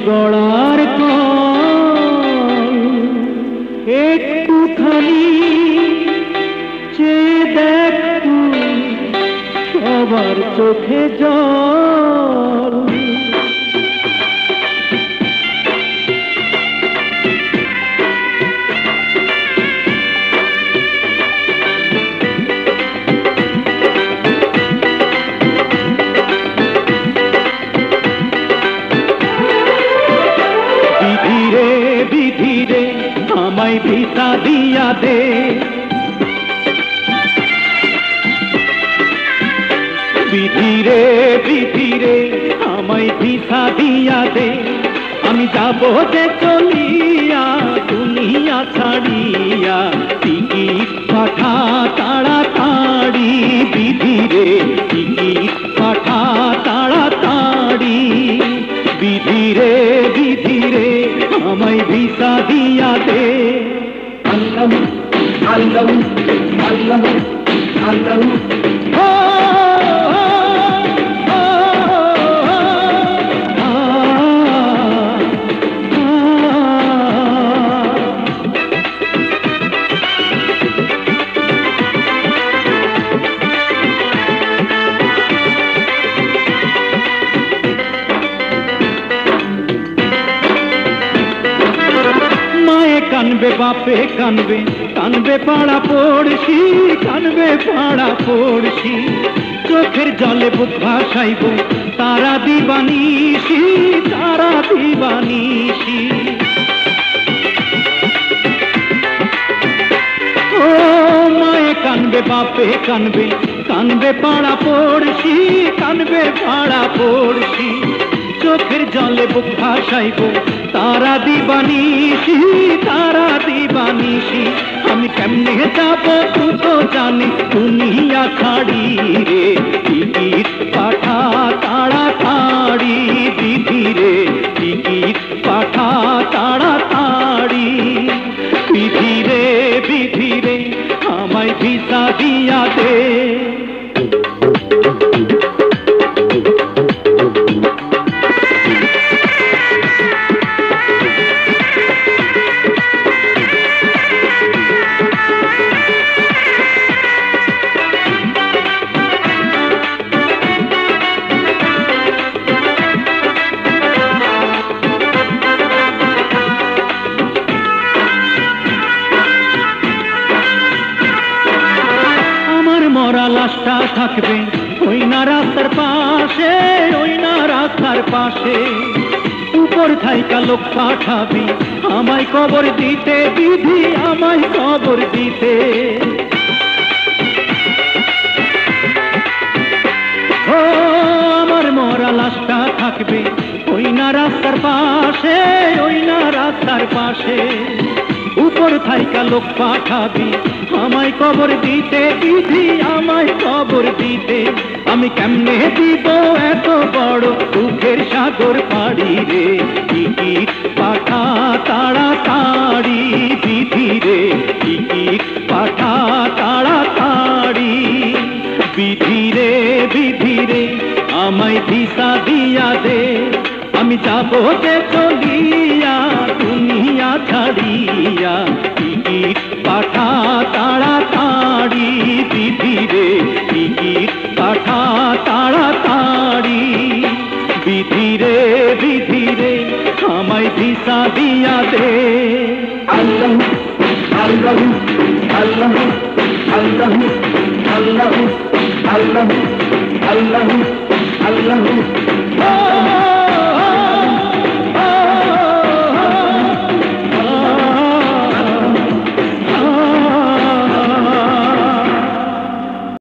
গড়ার একটুখানি চেয়ে দেখ সবার চোখে জল। বিধিরে আমায় ভিসা দিয়া দে, বিধিরে আমায় ভিসা দিয়া দে। আমি যাব যে চলিয়া দুনিয়া ছাড়িয়া, টিকিট পাঠা তাড়াতাড়ি। বিধিরে টিকিট পাঠা তাড়াতাড়ি। বিধিরে আমায় ভিসা দিয়া দে। আল্লাহ আল্লাহ আল্লাহ আল্লাহ কানবে বাপে কানবে, কানবে পাড়া পড়শি, কানবে পাড়া পড়শি। চোখের জলে বুক ভাসাইব তারা দিবানিশি, তারা দিবানিশি। ও মায়ে কানবে বাপে কানবে, কানবে পাড়া পড়শি, কানবে পাড়া পড়শি। চোখের জলে বুক ভাসাইব তারা দিবানিশি, তারা দিবানিশি। আমি কেমনে যাব তুই তো জানি দুনিয়া ছাড়ি রে। টিকিট পাঠা তাড়াতাড়ি। বিধিরে টিকিট পাঠা তাড়াতাড়ি। বিধিরে আমায় ভিসা দিয়া দে। মরা লাশটা থাকবে ওই না রাস্তার পাশে, ওই না রাস্তার পাশে। উপর থাইকা লোক পাঠাবি আমায় কবর দিতে। বিধি আমায় কবর দিতে। ও আমার মরা লাশটা থাকবে ওই না রাস্তার পাশে, ওই না রাস্তার পাশে। উপর থাইকা লোক পাঠাবি আমায় কবর দিতে। বিধি আমায় কবর দিতে। আমি কেমনে দিব এত বড় দুঃখের সাগর পাড়ি রে। টিকিট পাঠা তাড়াতাড়ি। বিধিরে টিকিট পাঠা তাড়াতাড়ি। বিধিরে আমায় ভিসা দিয়া দে। আমি যাব যে চলিয়া দুনিয়া ছাড়িয়া, টিকিট পাঠা তাড়াতাড়ি। বিধিরে টিকিট পাঠা তাড়াতাড়ি। বিধিরে আমায় ভিসা দিয়া দে। আল্লাহ আল্লাহ আল্লাহ আল্লাহ আল্লাহ আল্লাহ আল্লাহ আল্লাহ।